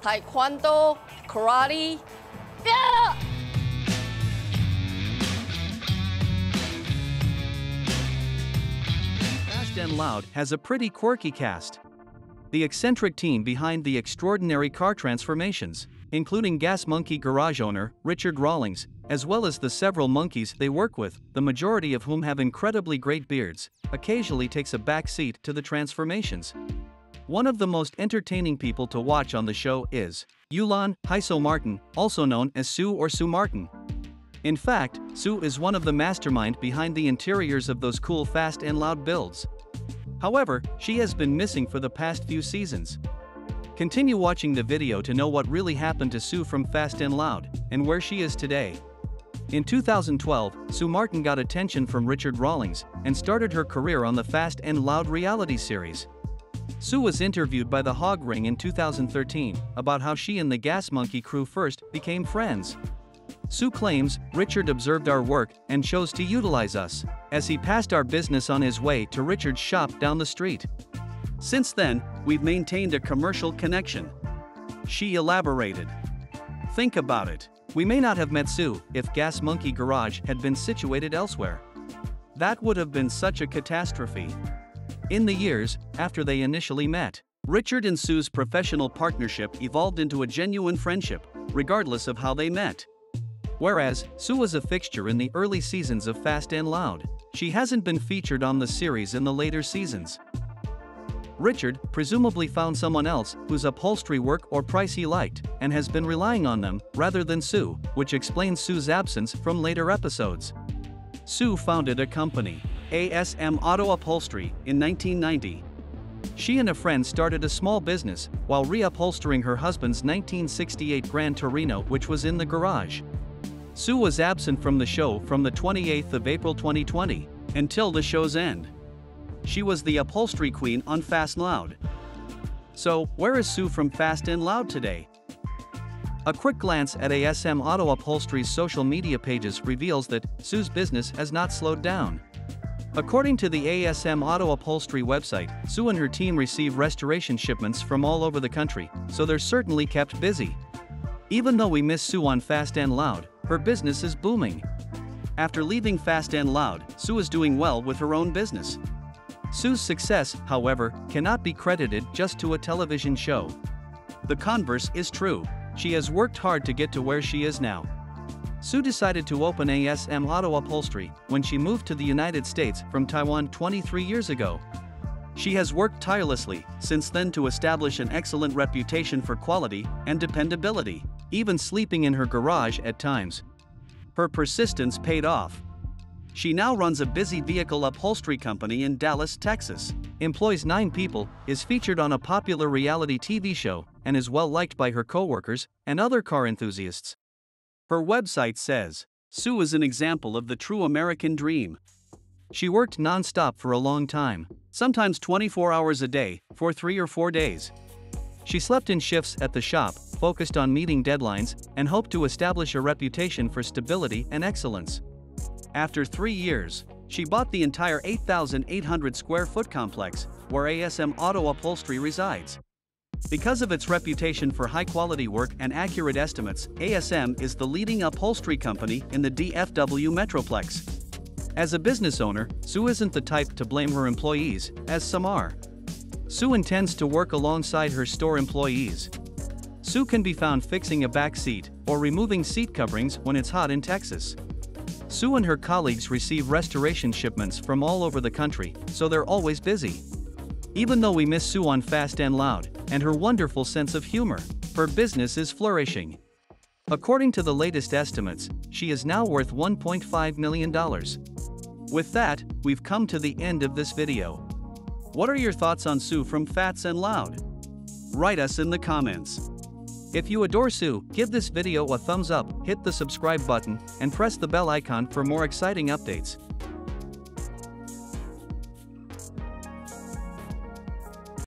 taekwondo, karate. Yeah! Fast and Loud has a pretty quirky cast. The eccentric team behind the extraordinary car transformations, including Gas Monkey garage owner Richard Rawlings, as well as the several monkeys they work with, the majority of whom have incredibly great beards, occasionally takes a back seat to the transformations. One of the most entertaining people to watch on the show is Yu-Lan Haiso Martin, also known as Sue or Sue Martin. In fact, Sue is one of the mastermind behind the interiors of those cool Fast and Loud builds. However, she has been missing for the past few seasons. Continue watching the video to know what really happened to Sue from Fast and Loud, and where she is today. In 2012, Sue Martin got attention from Richard Rawlings, and started her career on the Fast and Loud reality series. Sue was interviewed by The Hog Ring in 2013, about how she and the Gas Monkey crew first became friends. Sue claims, Richard observed our work, and chose to utilize us, as he passed our business on his way to Richard's shop down the street. Since then, we've maintained a commercial connection. She elaborated. Think about it. We may not have met Sue if Gas Monkey Garage had been situated elsewhere. That would have been such a catastrophe. In the years after they initially met, Richard and Sue's professional partnership evolved into a genuine friendship, regardless of how they met. Whereas Sue was a fixture in the early seasons of Fast and Loud, she hasn't been featured on the series in the later seasons. Richard presumably found someone else whose upholstery work or price he liked, and has been relying on them rather than Sue, which explains Sue's absence from later episodes. Sue founded a company, ASM Auto Upholstery, in 1990. She and a friend started a small business while reupholstering her husband's 1968 Gran Torino, which was in the garage. Sue was absent from the show from the 28th of April 2020 until the show's end. She was the upholstery queen on Fast and Loud. So, where is Sue from Fast and Loud today? A quick glance at ASM Auto Upholstery's social media pages reveals that Sue's business has not slowed down. According to the ASM Auto Upholstery website, Sue and her team receive restoration shipments from all over the country, so they're certainly kept busy. Even though we miss Sue on Fast and Loud, her business is booming. After leaving Fast and Loud, Sue is doing well with her own business. Sue's success, however, cannot be credited just to a television show. The converse is true. She has worked hard to get to where she is now. Sue decided to open ASM Auto Upholstery when she moved to the United States from Taiwan 23 years ago. She has worked tirelessly since then to establish an excellent reputation for quality and dependability, even sleeping in her garage at times. Her persistence paid off. She now runs a busy vehicle upholstery company in Dallas, Texas, employs 9 people, is featured on a popular reality TV show, and is well liked by her coworkers and other car enthusiasts. Her website says, Sue is an example of the true American dream. She worked non-stop for a long time, sometimes 24 hours a day, for 3 or 4 days. She slept in shifts at the shop, focused on meeting deadlines, and hoped to establish a reputation for stability and excellence. After 3 years, she bought the entire 8,800 square foot complex, where ASM Auto Upholstery resides. Because of its reputation for high-quality work and accurate estimates, ASM is the leading upholstery company in the DFW Metroplex. As a business owner, Sue isn't the type to blame her employees, as some are. Sue intends to work alongside her store employees. Sue can be found fixing a back seat or removing seat coverings when it's hot in Texas. Sue and her colleagues receive restoration shipments from all over the country, so they're always busy. Even though we miss Sue on Fast and Loud, and her wonderful sense of humor, her business is flourishing. According to the latest estimates, she is now worth $1.5 million. With that, we've come to the end of this video. What are your thoughts on Sue from Fast and Loud? Write us in the comments. If you adore Sue, give this video a thumbs up, hit the subscribe button, and press the bell icon for more exciting updates.